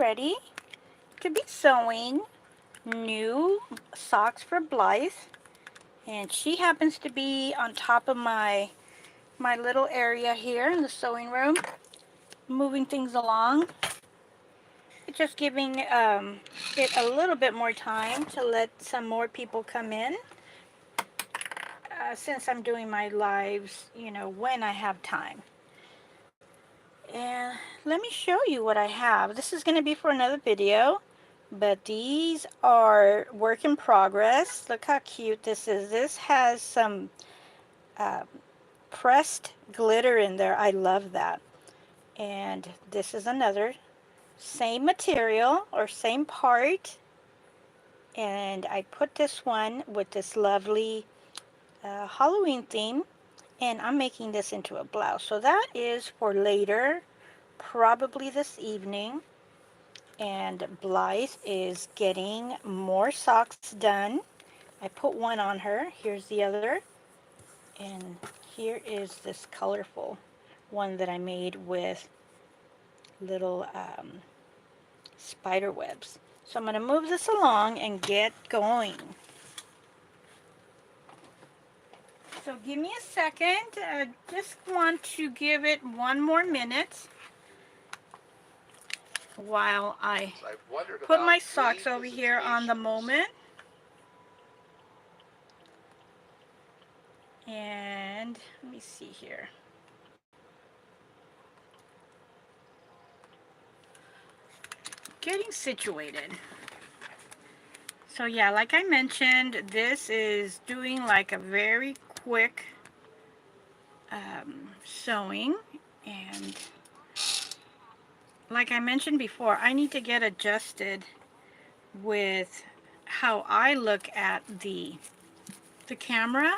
ready to be sewing new socks for Blythe. And she happens to be on top of my little area here in the sewing room, moving things along. Just giving it a little bit more time to let some more people come in. Since I'm doing my lives, you know, when I have time. And let me show you what I have. This is going to be for another video, but these are work in progress. Look how cute this is. This has some pressed glitter in there. I love that. And this is another same material or same part. And I put this one with this lovely Halloween theme, and I'm making this into a blouse. So that is for later, probably this evening. And Blythe is getting more socks done. I put one on her. Here's the other. And here is this colorful one that I made with little spider webs. So I'm going to move this along and get going. So give me a second. I just want to give it one more minute while I put my socks over here on the moment. And let me see here. Getting situated. So yeah, like I mentioned, this is doing like a very quick sewing, and like I mentioned before, I need to get adjusted with how I look at the camera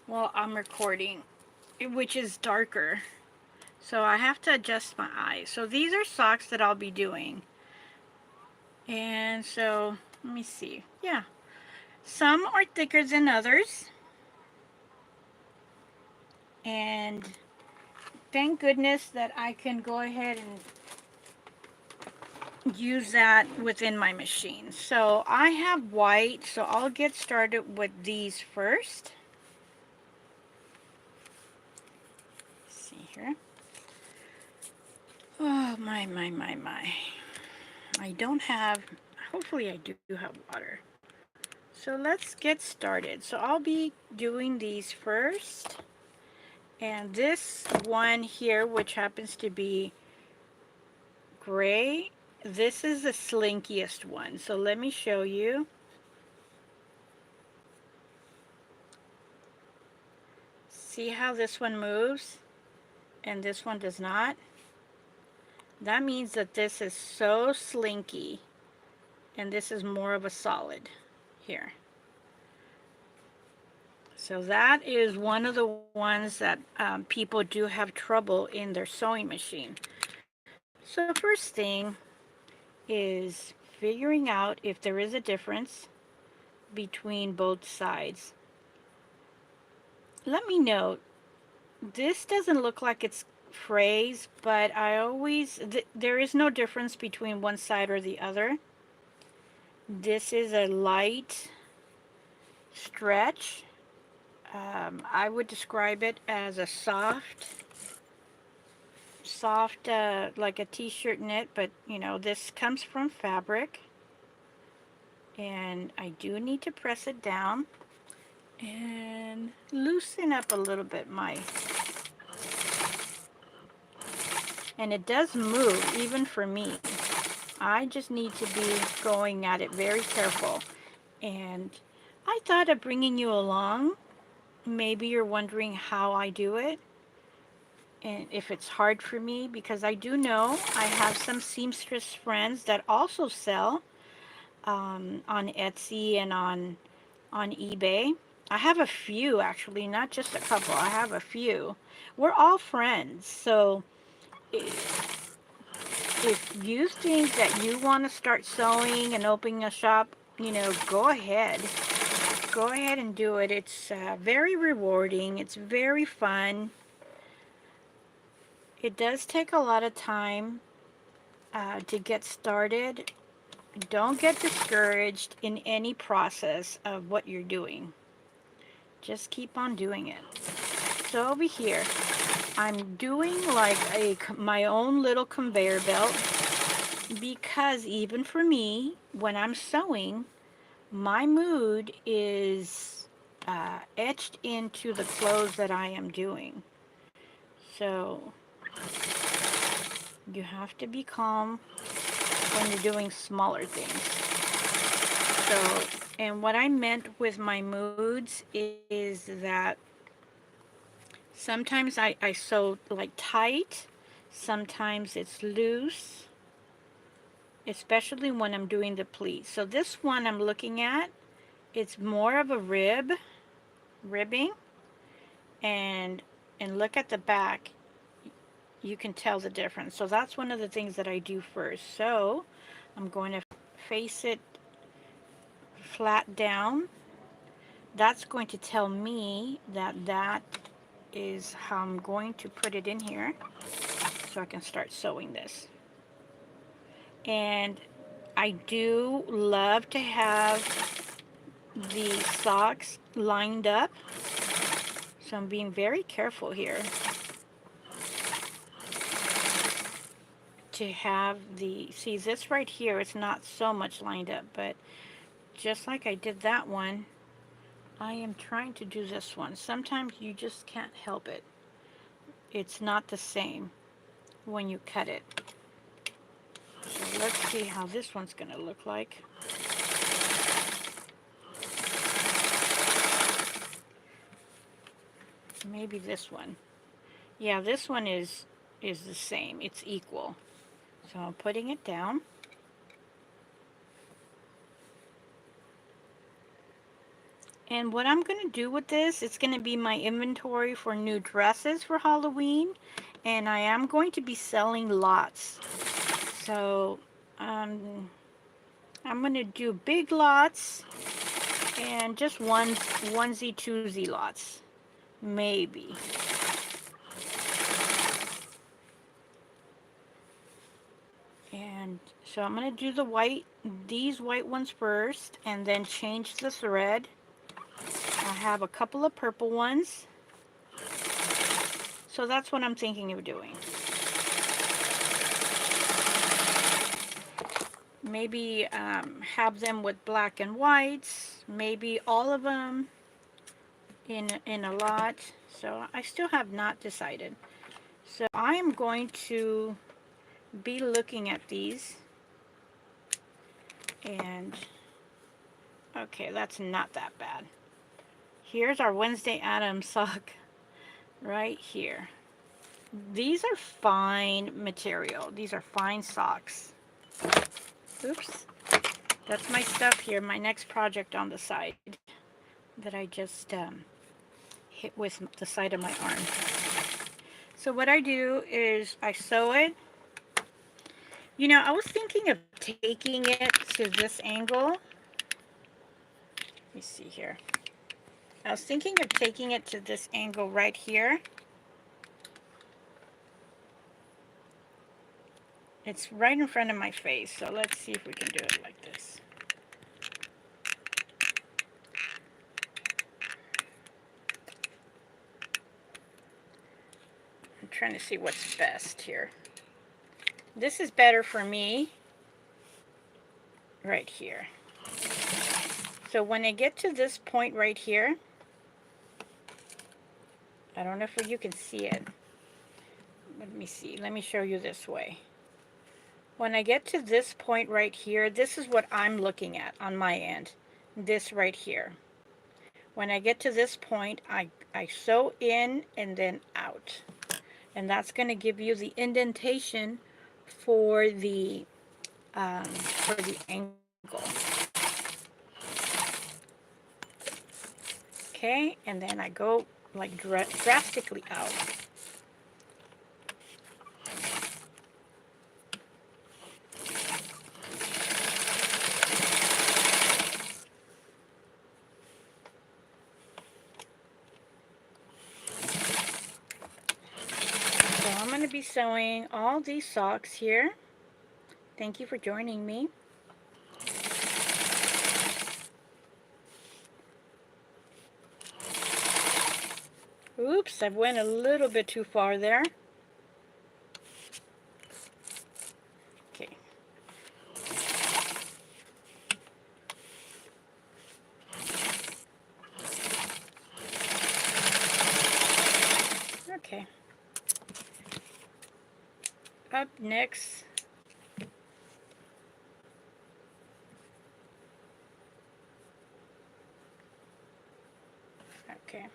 while I'm recording, which is darker. So I have to adjust my eyes. So these are socks that I'll be doing. And so, let me see. Yeah. Some are thicker than others. And thank goodness that I can go ahead and use that within my machine. So I have white, so I'll get started with these first. Let's see here. Oh, my. I don't have, hopefully I do have water. So let's get started. So I'll be doing these first. And this one here, which happens to be gray, this is the slinkiest one. So let me show you. See how this one moves and this one does not? That means that this is so slinky and this is more of a solid here. So that is one of the ones that people do have trouble in their sewing machine. So the first thing is figuring out if there is a difference between both sides. Let me know. This doesn't look like it's frays, but I always, there is no difference between one side or the other. This is a light stretch. I would describe it as a soft, like a t-shirt knit, but you know, this comes from fabric. And I do need to press it down and loosen up a little bit and it does move even for me. I just need to be going at it very careful. And I thought of bringing you along. Maybe you're wondering how I do it and if it's hard for me, because I do know I have some seamstress friends that also sell on Etsy and on eBay. I have a few, actually, not just a couple. I have a few. We're all friends, so if you think that you want to start sewing and opening a shop, you know, go ahead. Go ahead and do it. It's very rewarding. It's very fun. It does take a lot of time. to get started. Don't get discouraged in any process of what you're doing. Just keep on doing it. So over here, I'm doing like my own little conveyor belt, because even for me, when I'm sewing, my mood is etched into the clothes that I am doing. So you have to be calm when you're doing smaller things. So, and what I meant with my moods is that sometimes I sew like tight, sometimes it's loose, especially when I'm doing the pleats. So this one I'm looking at, it's more of a ribbing, and look at the back, you can tell the difference. So that's one of the things that I do first. So I'm going to face it flat down. That's going to tell me that that is how I'm going to put it in here, so I can start sewing this. And I do love to have the socks lined up, so I'm being very careful here to have the, see this right here, it's not so much lined up, but just like I did that one, I am trying to do this one. Sometimes you just can't help it. It's not the same when you cut it. So let's see how this one's going to look like. Maybe this one. Yeah, this one is the same. It's equal. So I'm putting it down. And what I'm going to do with this, it's going to be my inventory for new dresses for Halloween. And I am going to be selling lots. So I'm going to do big lots and just onesie, twosie lots. Maybe. And so I'm going to do these white ones first, and then change the thread. I have a couple of purple ones. So that's what I'm thinking of doing. Maybe have them with black and whites. Maybe all of them in a lot. So I still have not decided. So I am going to be looking at these. And okay, that's not that bad. Here's our Wednesday Addams sock right here. These are fine material. These are fine socks. Oops. That's my stuff here, my next project on the side that I just hit with the side of my arm. So what I do is I sew it. You know, I was thinking of taking it to this angle. Let me see here. I was thinking of taking it to this angle right here. It's right in front of my face, so let's see if we can do it like this. I'm trying to see what's best here. This is better for me right here. So when I get to this point right here, I don't know if you can see it. Let me see. Let me show you this way. When I get to this point right here, this is what I'm looking at on my end. This right here. When I get to this point, I sew in and then out. And that's going to give you the indentation for the angle. Okay, and then I go like drastically out. So I'm going to be sewing all these socks here. Thank you for joining me. Oops, I went a little bit too far there. Okay. Okay. Up next. Okay.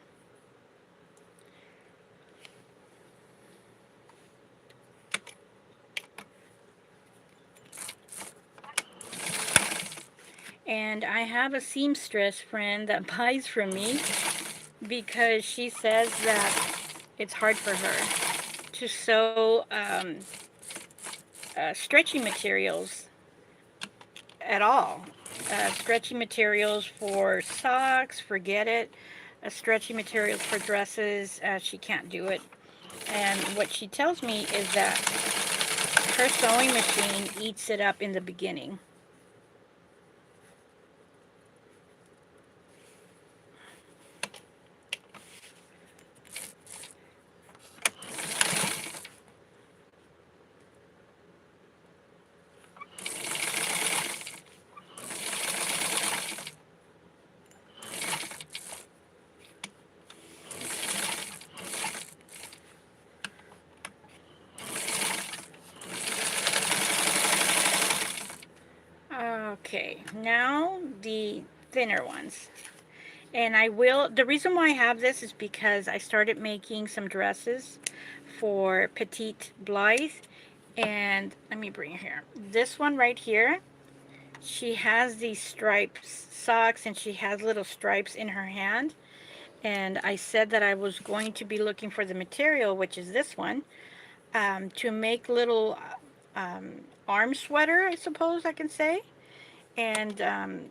And I have a seamstress friend that buys from me because she says that it's hard for her to sew stretchy materials at all. Stretchy materials for socks, forget it. Stretchy materials for dresses, she can't do it. And what she tells me is that her sewing machine eats it up in the beginning. Okay, now the thinner ones. And the reason why I have this is because I started making some dresses for petite Blythe. And let me bring it here. This one right here, she has these stripes socks and she has little stripes in her hand. And I said that I was going to be looking for the material, which is this one, to make little arm sweater, I suppose I can say. And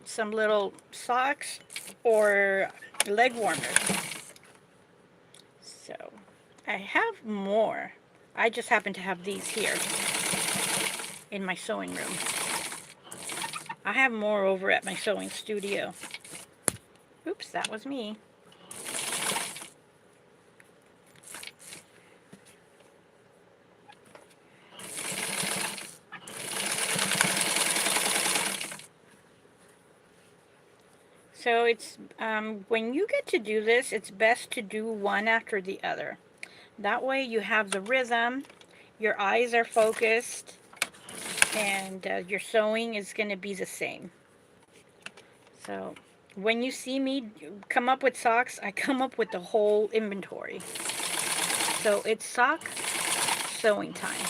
some little socks or leg warmers. So I have more. I just happen to have these here in my sewing room. I have more over at my sewing studio. Oops, that was me. So it's, when you get to do this, it's best to do one after the other. That way you have the rhythm, your eyes are focused, and your sewing is going to be the same. So when you see me come up with socks, I come up with the whole inventory. So it's sock sewing time.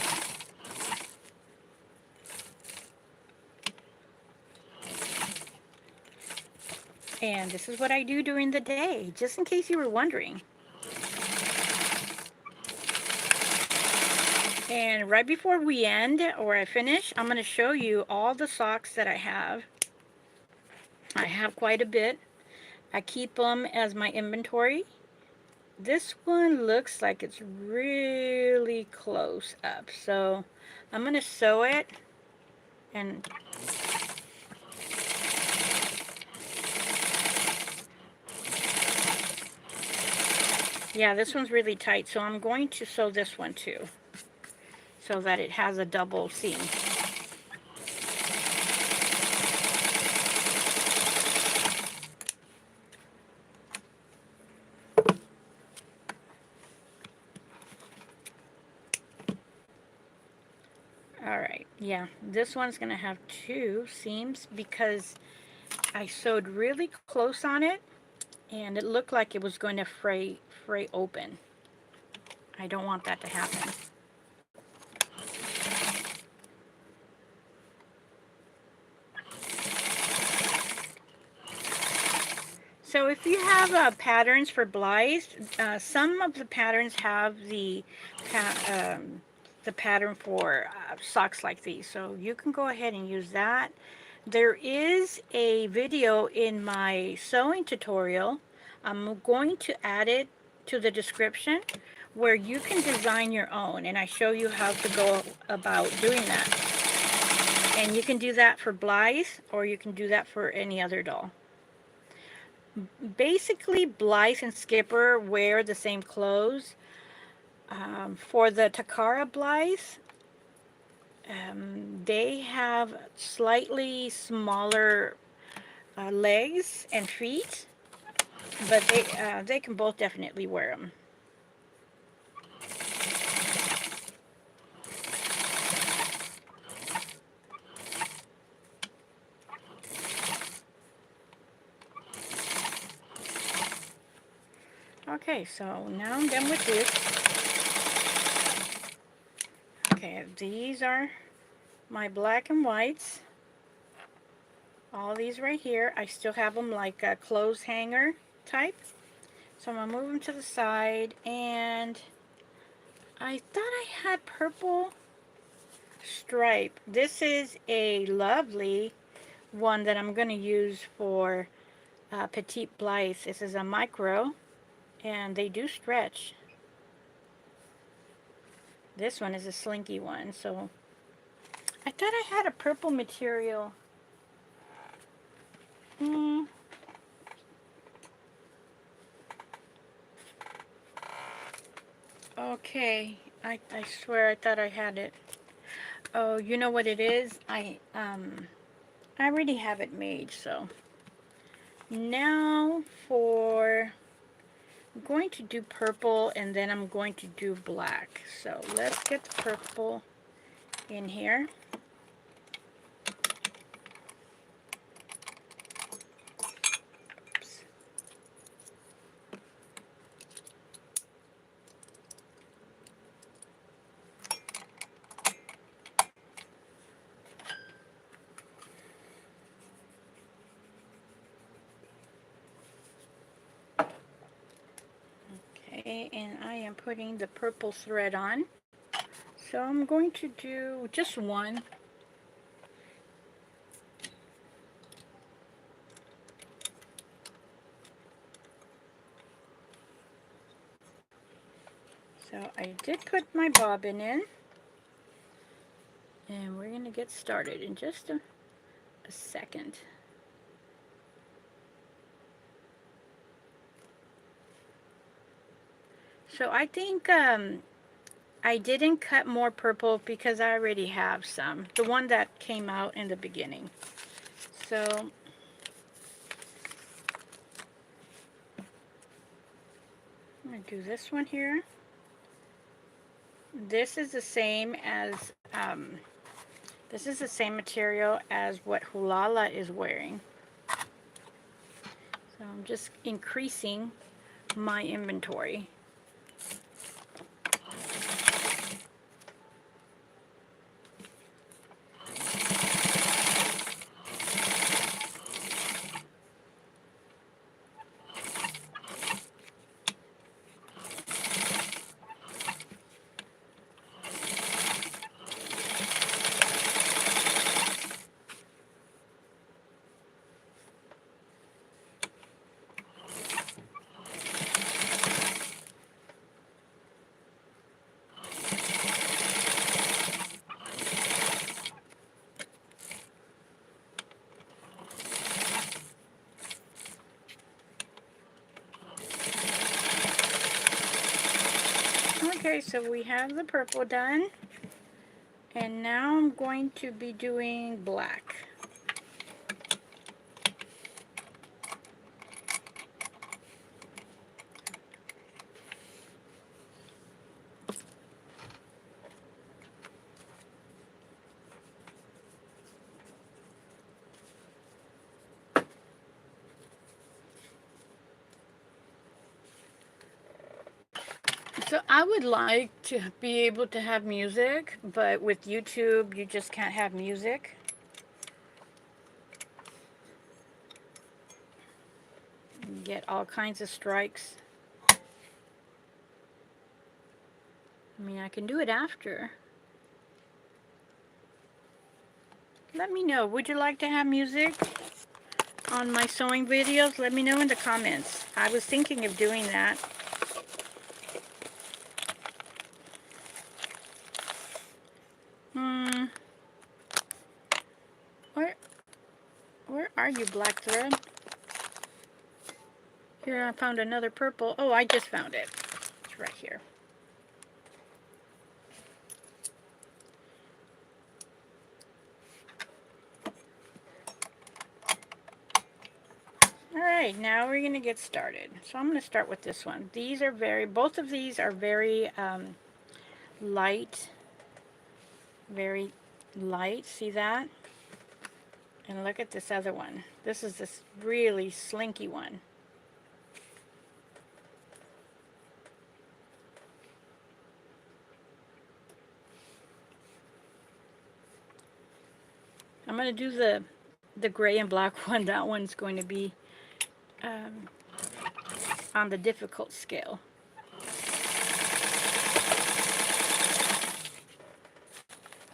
And this is what I do during the day, just in case you were wondering. And right before we end, or I finish, I'm going to show you all the socks that I have. I have quite a bit. I keep them as my inventory. This one looks like it's really close up, so I'm going to sew it. And yeah, this one's really tight, so I'm going to sew this one too, so that it has a double seam. Alright, yeah, this one's going to have two seams because I sewed really close on it and it looked like it was going to fray open. I don't want that to happen. So if you have patterns for Blythe, some of the patterns have the pattern for socks like these. So you can go ahead and use that. There is a video in my sewing tutorial. I'm going to add it to the description where you can design your own, and I show you how to go about doing that. And you can do that for Blythe, or you can do that for any other doll. Basically, Blythe and Skipper wear the same clothes. For the Takara Blythe, they have slightly smaller legs and feet, but they can both definitely wear them. Okay, so now I'm done with this. Okay, these are my black and whites. All these right here. I still have them like a clothes hanger type. So I'm going to move them to the side. And I thought I had purple stripe. This is a lovely one that I'm going to use for Petite Blythe. This is a micro. And they do stretch. This one is a slinky one. So I thought I had a purple material. Okay, I swear I thought I had it. Oh, you know what it is? I already have it made, so now I'm going to do purple and then I'm going to do black. So let's get the purple in here. Oops. Okay, and I am putting the purple thread on. So I'm going to do just one. So I did put my bobbin in. And we're going to get started in just a second. So I think I didn't cut more purple because I already have some. The one that came out in the beginning. So I'm going to do this one here. This is the same as, this is the same material as what Hulala is wearing. So I'm just increasing my inventory. Okay, so we have the purple done. And now I'm going to be doing black. So I would like to be able to have music, but with YouTube, you just can't have music. You get all kinds of strikes. I mean, I can do it after. Let me know. Would you like to have music on my sewing videos? Let me know in the comments. I was thinking of doing that. Where are you, black thread? Here, I found another purple. Oh, I just found it. It's right here. Alright, now we're going to get started. So I'm going to start with this one. These are both of these are very light. Very light. See that? And look at this other one. This is this really slinky one. I'm going to do the gray and black one. That one's going to be on the difficult scale.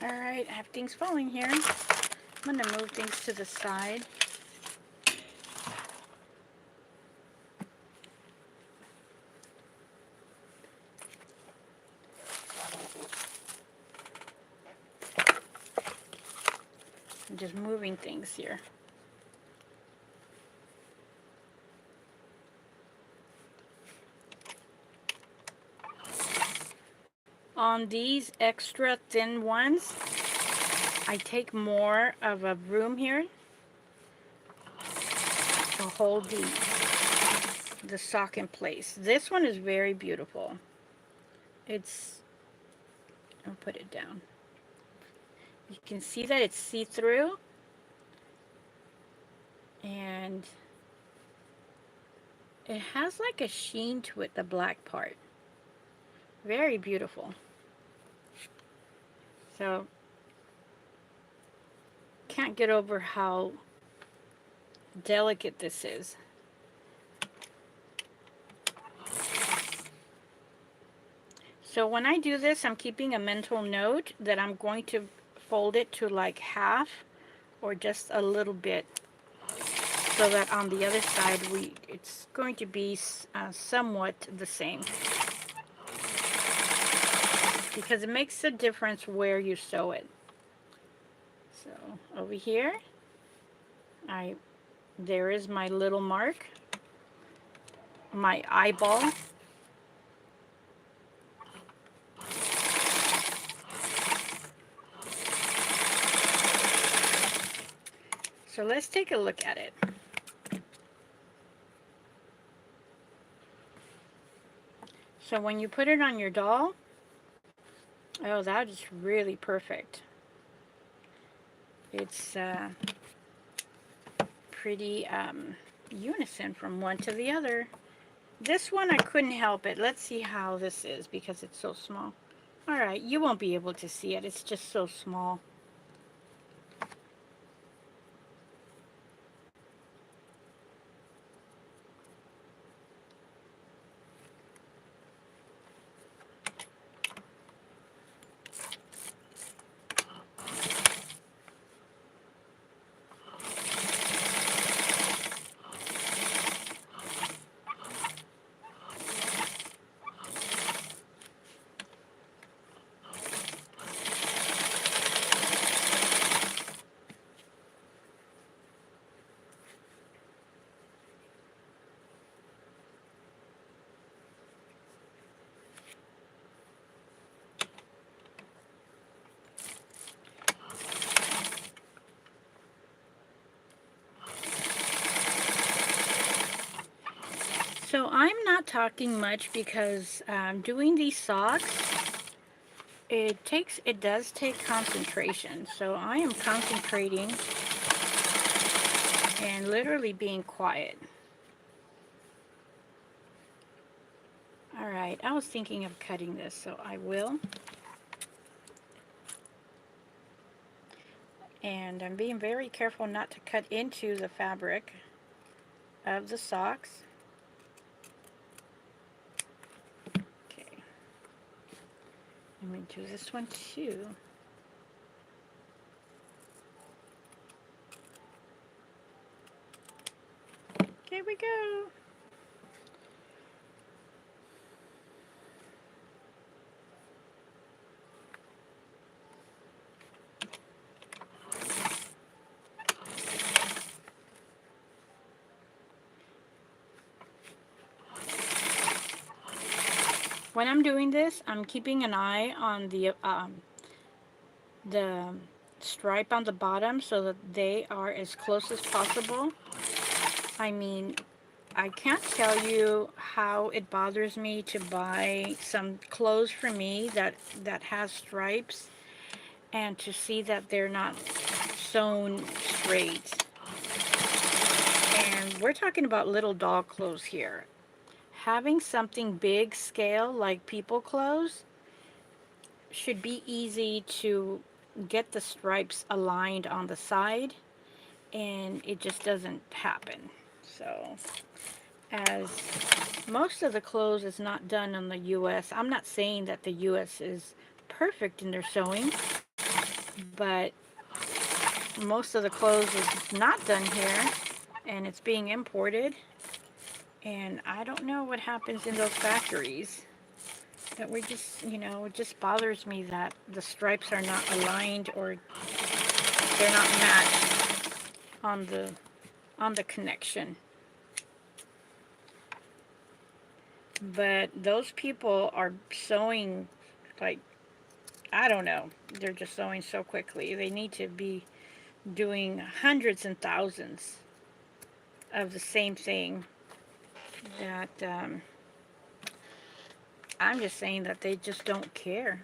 Alright, I have things falling here. I'm going to move things to the side. I'm just moving things here. On these extra thin ones, I take more of a broom here to hold the sock in place. This one is very beautiful. I'll put it down. You can see that it's see-through, and it has like a sheen to it, the black part. Very beautiful. So, can't get over how delicate this is. So when I do this, I'm keeping a mental note that I'm going to fold it to like half or just a little bit, so that on the other side it's going to be somewhat the same, because it makes a difference where you sew it. So over here, there is my little mark, my eyeball. So let's take a look at it. So when you put it on your doll, oh, that is really perfect. It's pretty unison from one to the other. This one, I couldn't help it. Let's see how this is, because it's so small. Alright, you won't be able to see it. It's just so small. So I'm not talking much because doing these socks, it does take concentration. So I am concentrating and literally being quiet. Alright, I was thinking of cutting this, so I will. And I'm being very careful not to cut into the fabric of the socks. Okay. I'm going to do this one too. Here we go. when I'm doing this, I'm keeping an eye on the stripe on the bottom so that they are as close as possible. I mean, I can't tell you how it bothers me to buy some clothes for me that has stripes and to see that they're not sewn straight. And we're talking about little doll clothes here. Having something big scale like people clothes should be easy to get the stripes aligned on the side, and it just doesn't happen. So as most of the clothes is not done in the US, I'm not saying that the US is perfect in their sewing, but most of the clothes is not done here and it's being imported, and I don't know what happens in those factories. That we just, you know, it just bothers me that the stripes are not aligned or they're not matched on the connection. But those people are sewing like, I don't know, they're just sewing so quickly. They need to be doing hundreds and thousands of the same thing. That I'm just saying that they just don't care.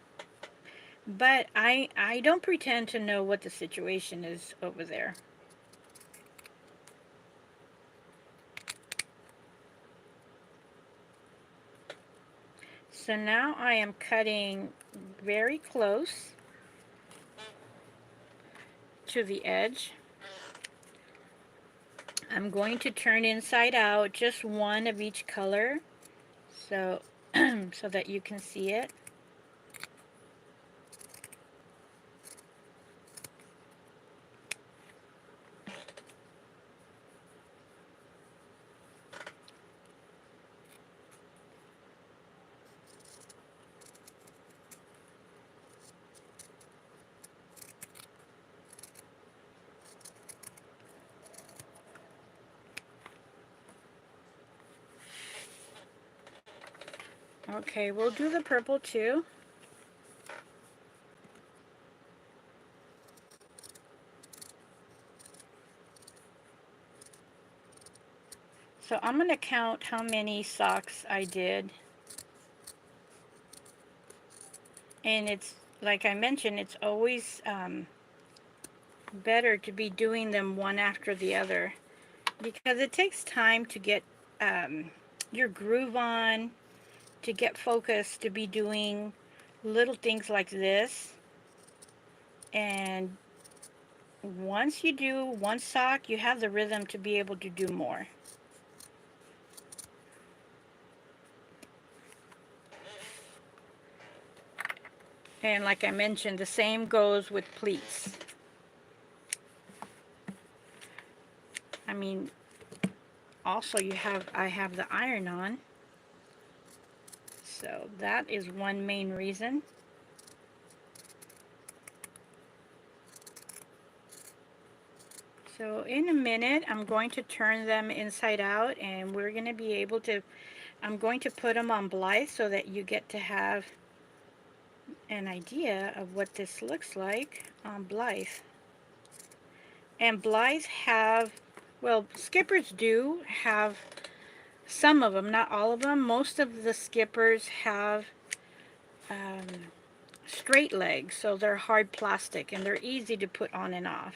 But I don't pretend to know what the situation is over there. So now I am cutting very close to the edge. I'm going to turn inside out just one of each color so so that you can see it. Okay, we'll do the purple too. So I'm going to count how many socks I did. And it's, like I mentioned, it's always better to be doing them one after the other, because it takes time to get your groove on, to get focused, to be doing little things like this. And once you do one sock, you have the rhythm to be able to do more. And like I mentioned, the same goes with pleats. I mean, also I have the iron on. So that is one main reason. So in a minute, I'm going to turn them inside out, and we're going to be able to, I'm going to put them on Blythe so that you get to have an idea of what this looks like on Blythe. And Blythe have, well, skippers do have some of them, not all of them. Most of the skippers have straight legs, so they're hard plastic and they're easy to put on and off.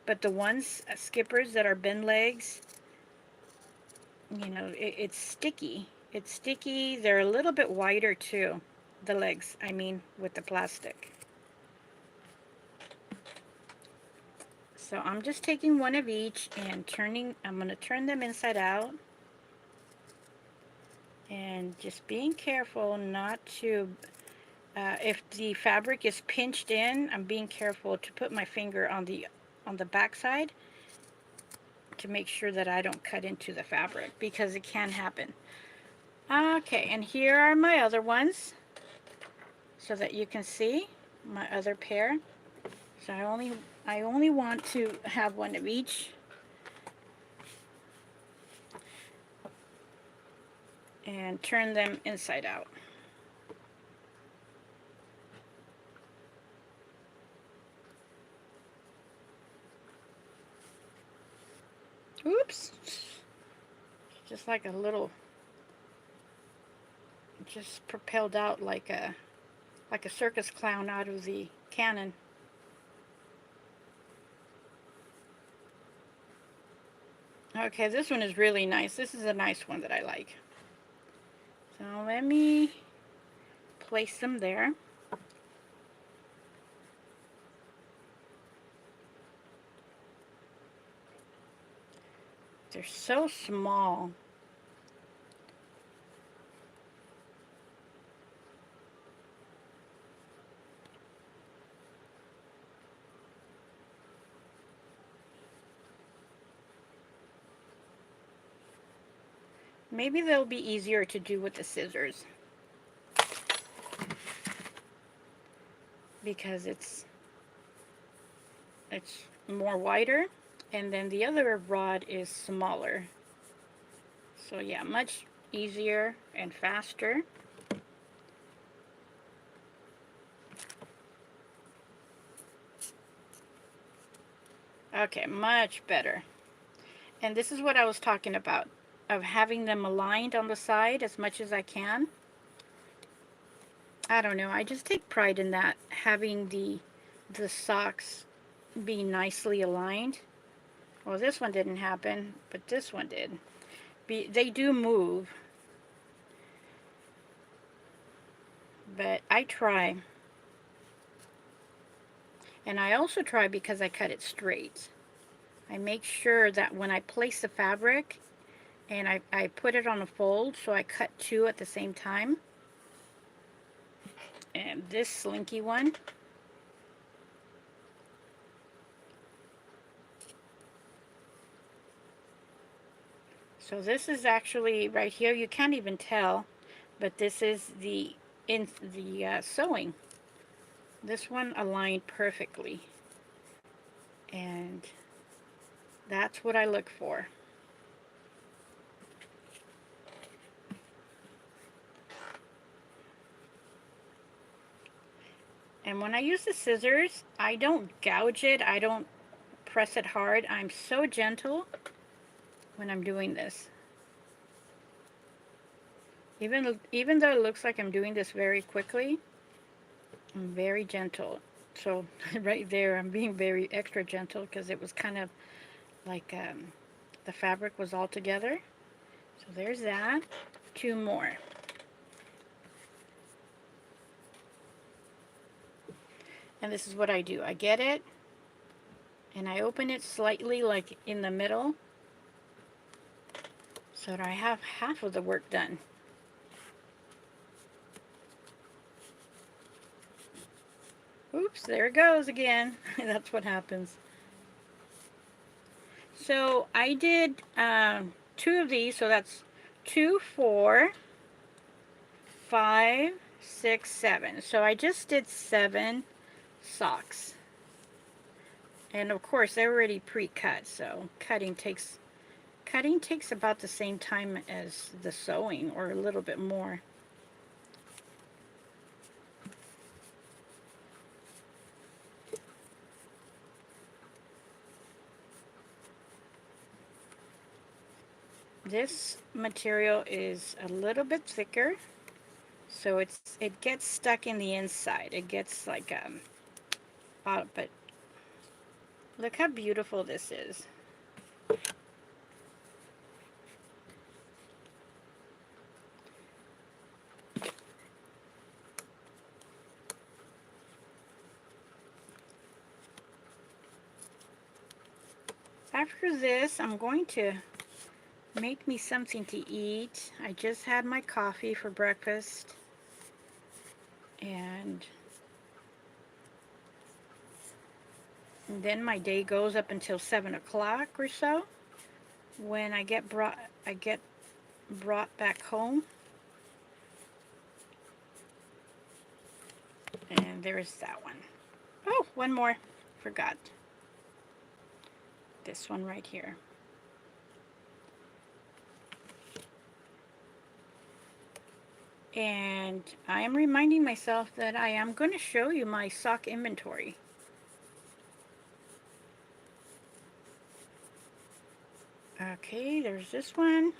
But the ones, skippers that are bend legs, you know, it's sticky. It's sticky. They're a little bit wider too, the legs, I mean, with the plastic. So I'm just taking one of each and I'm going to turn them inside out. And just being careful not to, if the fabric is pinched in, I'm being careful to put my finger on the back side to make sure that I don't cut into the fabric, because it can happen. Okay, and here are my other ones so that you can see my other pair. So I only want to have one of each. and turn them inside out. Oops, just like a little, just propelled out like a circus clown out of the cannon. Okay, this one is really nice. This is a nice one that I like. So let me place them there. They're so small. Maybe they'll be easier to do with the scissors because it's more wider, and then the other rod is smaller. So yeah, much easier and faster. Okay, much better. And this is what I was talking about, of having them aligned on the side as much as I can. I don't know, I just take pride in that, having the socks be nicely aligned. Well, this one didn't happen, but this one did. They do move, but I try. And I also try because I cut it straight. I make sure that when I place the fabric and I put it on a fold, so I cut two at the same time. And this slinky one, so this is actually right here, you can't even tell, but this is the sewing. This one aligned perfectly, and that's what I look for. And when I use the scissors, I don't gouge it, I don't press it hard. I'm so gentle when I'm doing this. Even though it looks like I'm doing this very quickly, I'm very gentle. So right there, I'm being very extra gentle because it was kind of like the fabric was all together. So there's that. Two more. And this is what I do. I get it, and I open it slightly, like in the middle, so that I have half of the work done. Oops, there it goes again. That's what happens. So I did two of these, so that's 2, 4, 5, 6, 7. So I just did 7 socks. And of course they're already pre-cut, so cutting takes about the same time as the sewing, or a little bit more. This material is a little bit thicker, so it gets stuck in the inside. It gets like but look how beautiful this is. After this, I'm going to make me something to eat. I just had my coffee for breakfast, and then my day goes up until 7 o'clock or so, when I get brought back home. And there's that one. Oh, one more. Forgot. This one right here. And I am reminding myself that I am going to show you my sock inventory. Okay, there's this one.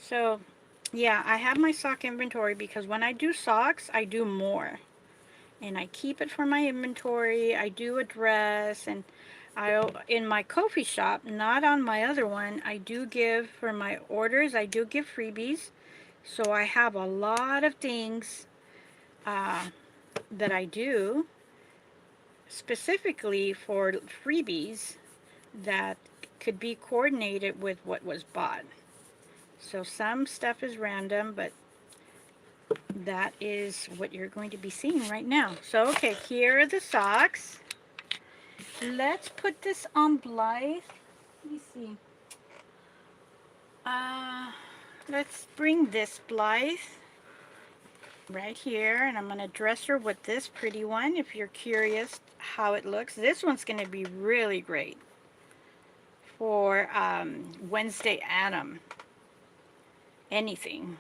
So, yeah, I have my sock inventory because when I do socks, I do more. And I keep it for my inventory. I do a dress, and in my Ko-fi shop, not on my other one, I do give for my orders, I do give freebies. So I have a lot of things that I do specifically for freebies that could be coordinated with what was bought. So some stuff is random, but that is what you're going to be seeing right now. So, okay, here are the socks. Let's put this on Blythe. Let me see. Let's bring this Blythe right here, and I'm going to dress her with this pretty one if you're curious how it looks. This one's going to be really great for Wednesday Adam. Anything.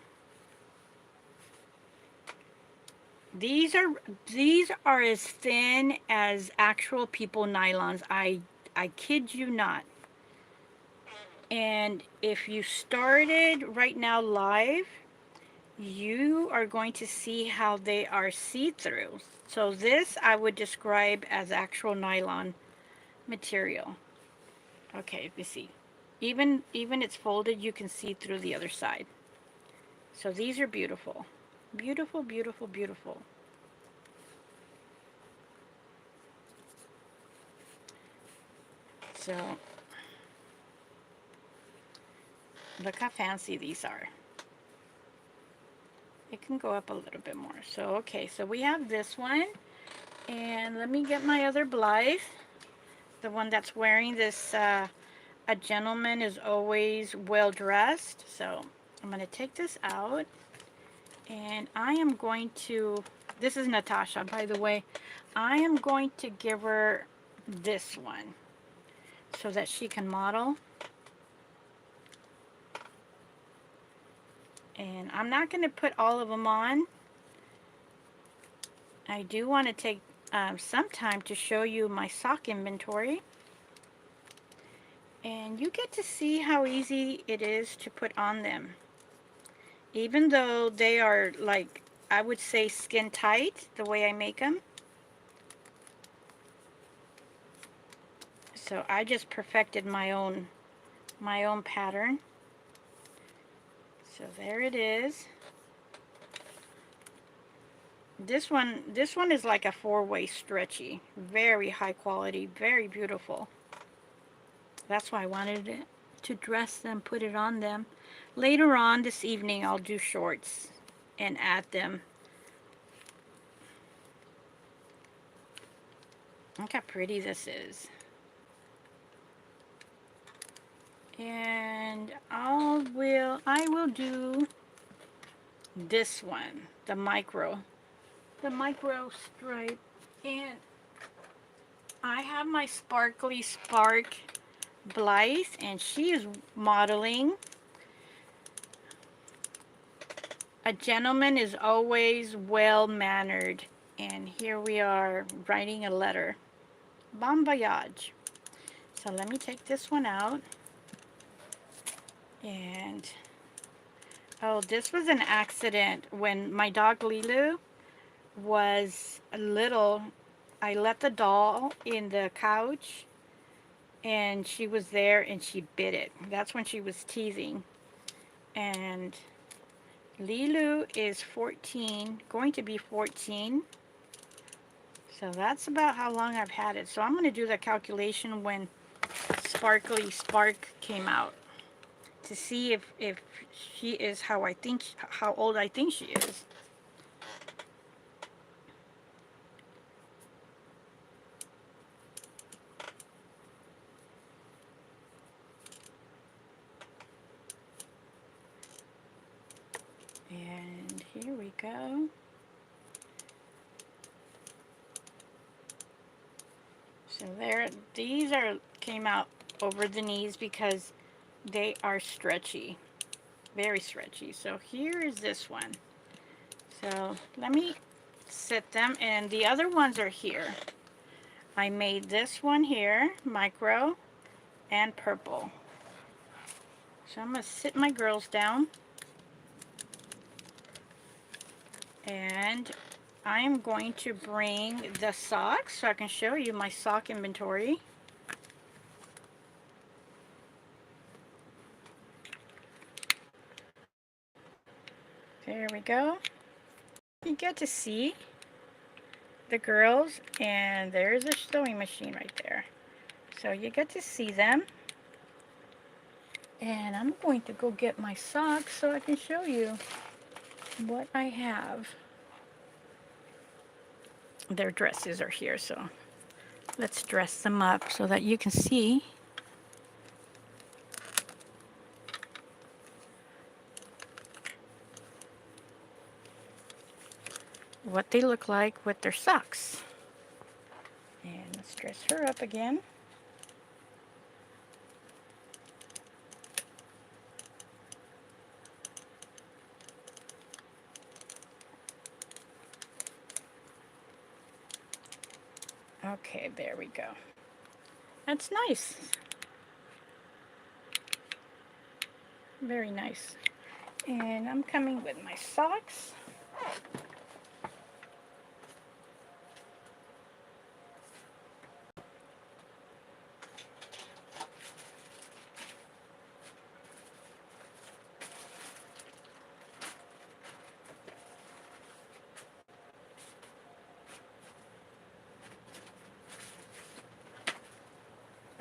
These are as thin as actual people nylons. I kid you not. And if you started right now live, you are going to see how they are see-through. So this I would describe as actual nylon material. Okay, let me see. Even it's folded, you can see through the other side. So these are beautiful. Beautiful, beautiful, beautiful. So look how fancy these are. It can go up a little bit more. So, okay, so we have this one. And let me get my other Blythe. The one that's wearing this, a gentleman is always well dressed. So, I'm going to take this out. And I am going to, this is Natasha, by the way. I am going to give her this one so that she can model. And I'm not going to put all of them on. I do want to take some time to show you my sock inventory. And you get to see how easy it is to put on them. Even though they are, like, I would say skin tight, the way I make them. So I just perfected my own pattern. So there it is. This one is like a 4-way stretchy. Very high quality, very beautiful. That's why I wanted to dress them, put it on them. Later on this evening, I'll do shorts and add them. Look how pretty this is. And I will do this one, the micro stripe. And I have my Sparkly Spark Blythe, and she is modeling A Gentleman is Always Well Mannered. And here we are writing a letter. Bon voyage. So let me take this one out. And oh, this was an accident. When my dog Lilu was little, I let the doll in the couch, and she was there and she bit it. That's when she was teething. And Lilu is 14, going to be 14. So that's about how long I've had it. So I'm going to do the calculation when Sparkly Spark came out to see if she is how old I think she is. And here we go. So these came out over the knees because they are stretchy. Very stretchy. So here is this one. So let me set them, and the other ones are here. I made this one here, micro and purple. So I'm going to sit my girls down, and I am going to bring the socks so I can show you my sock inventory. There we go. You get to see the girls, and there's a sewing machine right there. So you get to see them. And I'm going to go get my socks so I can show you what I have. Their dresses are here, so let's dress them up so that you can see what they look like with their socks. And let's dress her up again. Okay, there we go. That's nice. Very nice. And I'm coming with my socks.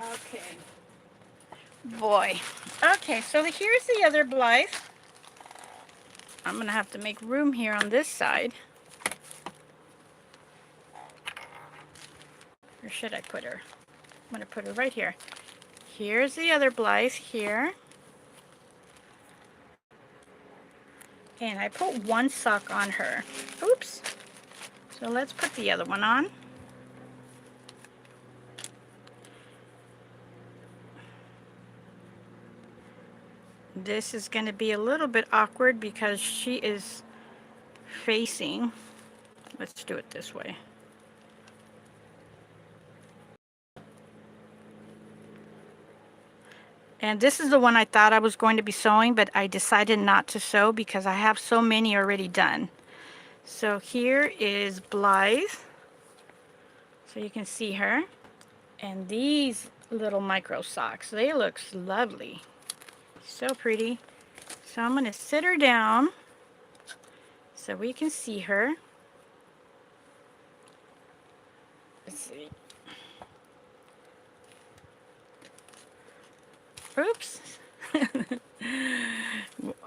Okay. Boy. Okay, so here's the other Blythe. I'm going to have to make room here on this side. Where should I put her? I'm going to put her right here. Here's the other Blythe here. And I put one sock on her. Oops. So let's put the other one on. This is going to be a little bit awkward because she is facing. Let's do it this way. And this is the one I thought I was going to be sewing, but I decided not to sew because I have so many already done. So here is Blythe. So you can see her. And these little micro socks, they look lovely. So pretty. So I'm going to sit her down so we can see her. Let's see. Oops.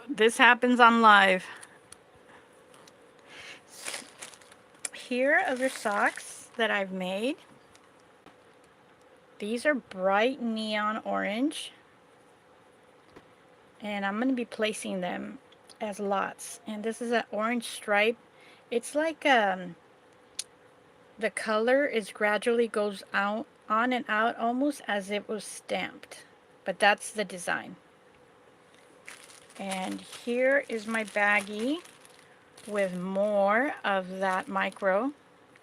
This happens on live. Here are the socks that I've made. These are bright neon orange. And I'm going to be placing them as lots. And this is an orange stripe. It's like the color is gradually goes out on and out almost as it was stamped. But that's the design. And here is my baggie with more of that micro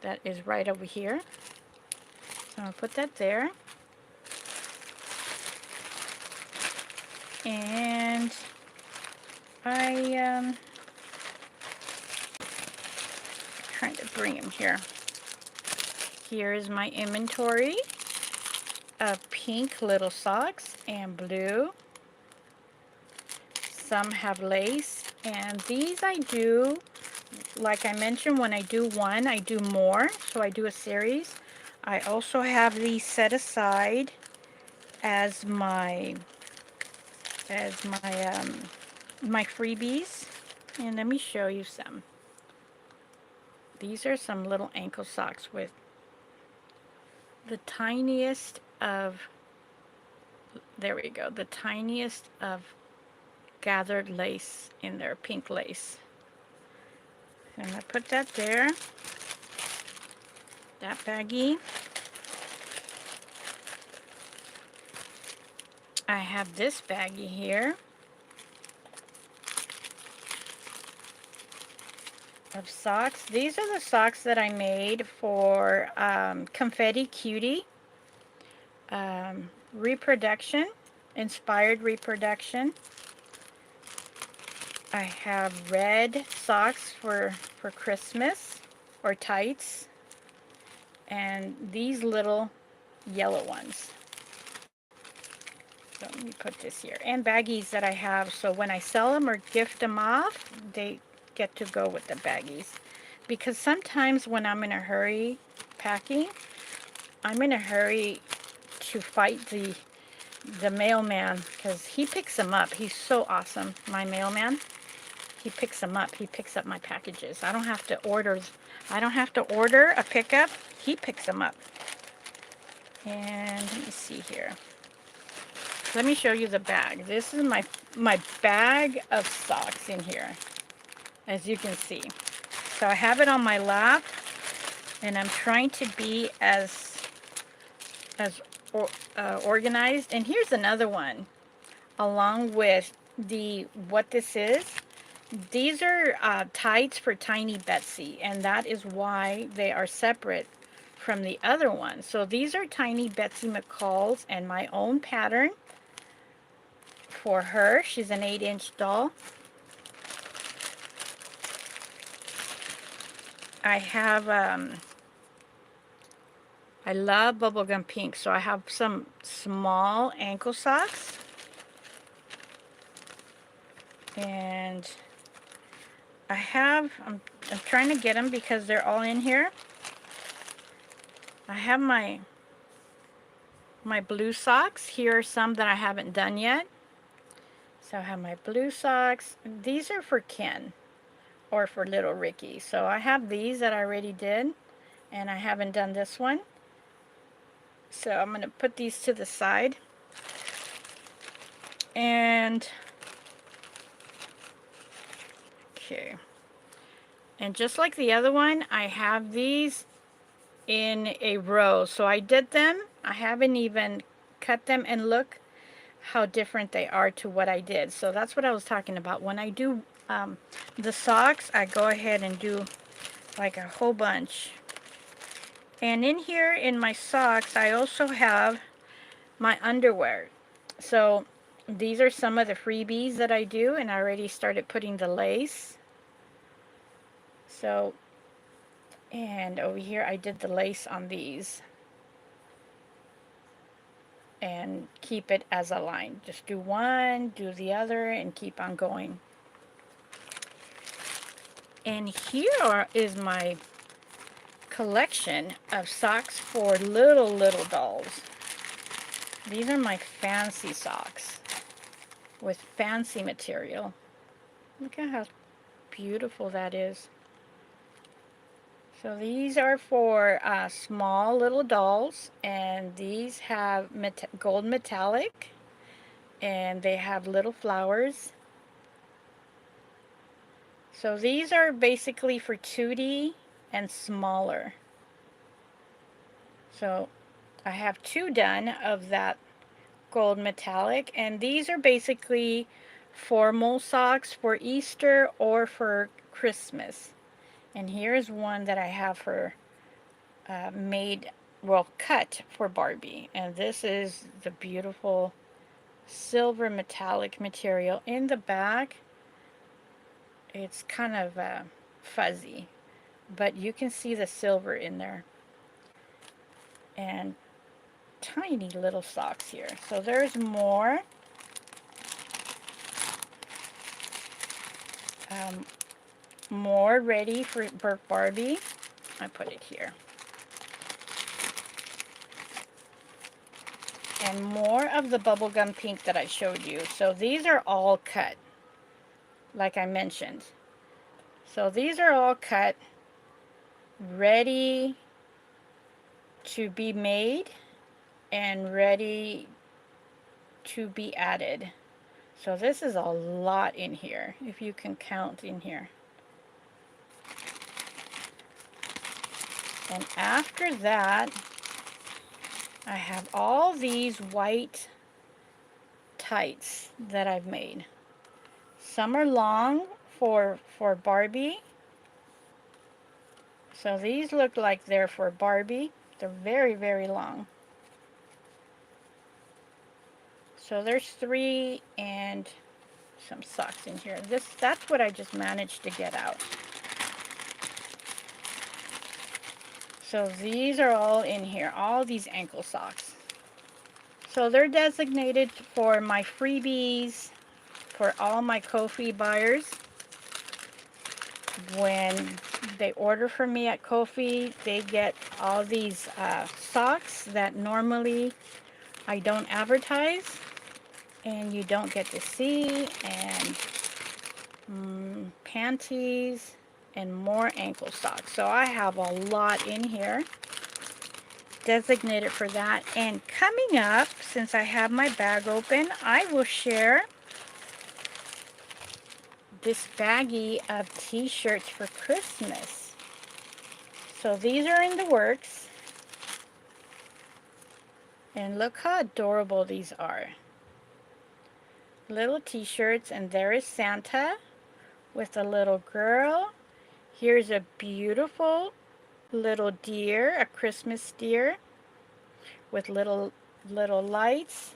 that is right over here. So I'll put that there. And I'm trying to bring him here. Here is my inventory of pink little socks and blue. Some have lace, and these I do, like I mentioned, when I do one, I do more, so I do a series. I also have these set aside as my my freebies, and let me show you some. These are some little ankle socks with the tiniest of, there we go, the tiniest of gathered lace in there, pink lace. And I put that there, that baggie. I have this baggie here. of socks. These are the socks that I made for Confetti Cutie reproduction, inspired reproduction. I have red socks for Christmas, or tights, and these little yellow ones. So let me put this here. And baggies that I have, so when I sell them or gift them off, they get to go with the baggies. Because sometimes when I'm in a hurry packing, I'm in a hurry to fight the mailman, because he picks them up. He's so awesome, my mailman. He picks them up. He picks up my packages. I don't have to order a pickup. He picks them up. And let me see here. Let me show you the bag. This is my bag of socks in here, as you can see. So I have it on my lap, and I'm trying to be as organized. And here's another one, along with what this is. These are tights for Tiny Betsy, and that is why they are separate from the other one. So these are Tiny Betsy McCall's and my own pattern for her. She's an 8-inch doll. I have, I love bubblegum pink, so I have some small ankle socks. And I'm trying to get them because they're all in here. I have my blue socks. Here are some that I haven't done yet. So I have my blue socks. These are for Ken or for little Ricky. So I have these that I already did, and I haven't done this one. So I'm going to put these to the side. And okay. And just like the other one, I have these in a row. So I did them. I haven't even cut them, and look how different they are to what I did. So that's what I was talking about. When I do the socks, I go ahead and do like a whole bunch. And in here in my socks, I also have my underwear. So these are some of the freebies that I do, and I already started putting the lace. So, and over here I did the lace on these. And keep it as a line. Just do one, do the other, and keep on going. And here is my collection of socks for little dolls. These are my fancy socks with fancy material. Look at how beautiful that is. So these are for small little dolls, and these have gold metallic, and they have little flowers. So these are basically for 2D and smaller. So I have 2 done of that gold metallic, and these are basically formal socks for Easter or for Christmas. And here's one that I have for cut for Barbie. And this is the beautiful silver metallic material. In the back, it's kind of fuzzy, but you can see the silver in there. And tiny little socks here. So there's more. More ready for Barbie. I put it here. And more of the bubblegum pink that I showed you. So these are all cut, like I mentioned. So these are all cut, ready to be made and ready to be added. So this is a lot in here, if you can count in here. And after that, I have all these white tights that I've made. Some are long for Barbie, So these look like they're for Barbie. They're very, very long. So there's 3 and some socks in here. That's what I just managed to get out. So these are all in here, all these ankle socks. So they're designated for my freebies, for all my Ko-fi buyers. When they order from me at Ko-fi, they get all these socks that normally I don't advertise and you don't get to see, and panties and more ankle socks. So I have a lot in here designated for that. And coming up, since I have my bag open, I will share this baggie of t-shirts for Christmas. So these are in the works. And look how adorable these are. Little t-shirts, and there is Santa with a little girl. Here's a beautiful little deer, a Christmas deer with little lights.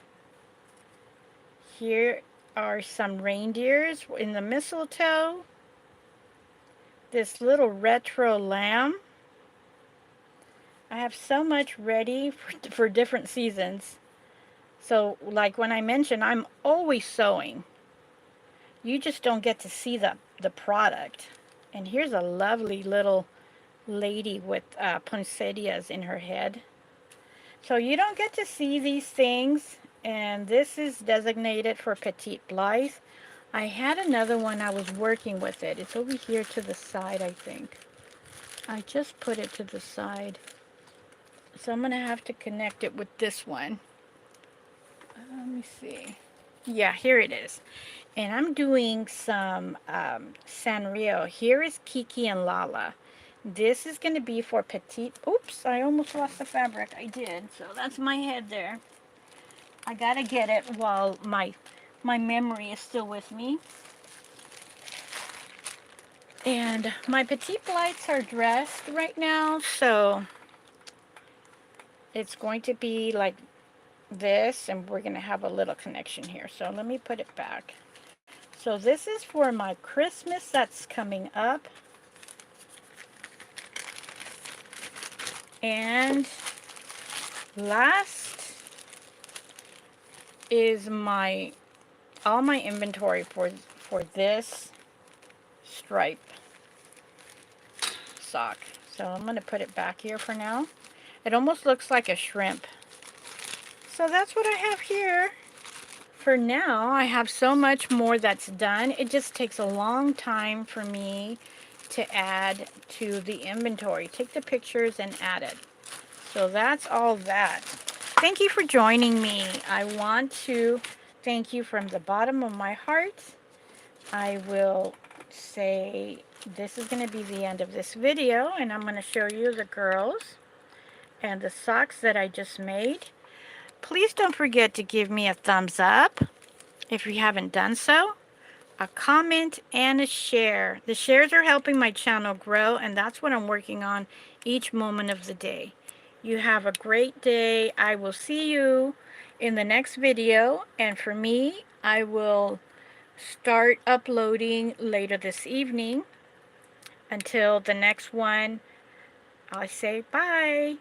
Here are some reindeers in the mistletoe. This little retro lamb. I have so much ready for different seasons. So like when I mentioned, I'm always sewing. You just don't get to see the product. And here's a lovely little lady with poinsettias in her head. So you don't get to see these things, and this is designated for Petite Blythe. I had another one, I was working with it. It's over here to the side, I think. I just put it to the side. So I'm going to have to connect it with this one. Let me see. Yeah, here it is. And I'm doing some Sanrio. Here is Kiki and Lala. This is going to be for petite. Oops, I almost lost the fabric. I did. So that's my head there. I got to get it while my memory is still with me. And my petite Blythes are dressed right now, so it's going to be like this, and we're going to have a little connection here. So let me put it back. So this is for my Christmas that's coming up. And last is all my inventory for this stripe sock. So I'm going to put it back here for now. It almost looks like a shrimp. So that's what I have here. For now, I have so much more that's done. It just takes a long time for me to add to the inventory. Take the pictures and add it. So that's all that. Thank you for joining me. I want to thank you from the bottom of my heart. I will say this is going to be the end of this video, and I'm going to show you the girls and the socks that I just made. Please don't forget to give me a thumbs up if you haven't done so, a comment, and a share. The shares are helping my channel grow, and that's what I'm working on each moment of the day. You have a great day. I will see you in the next video, and for me, I will start uploading later this evening. Until the next one, I say bye.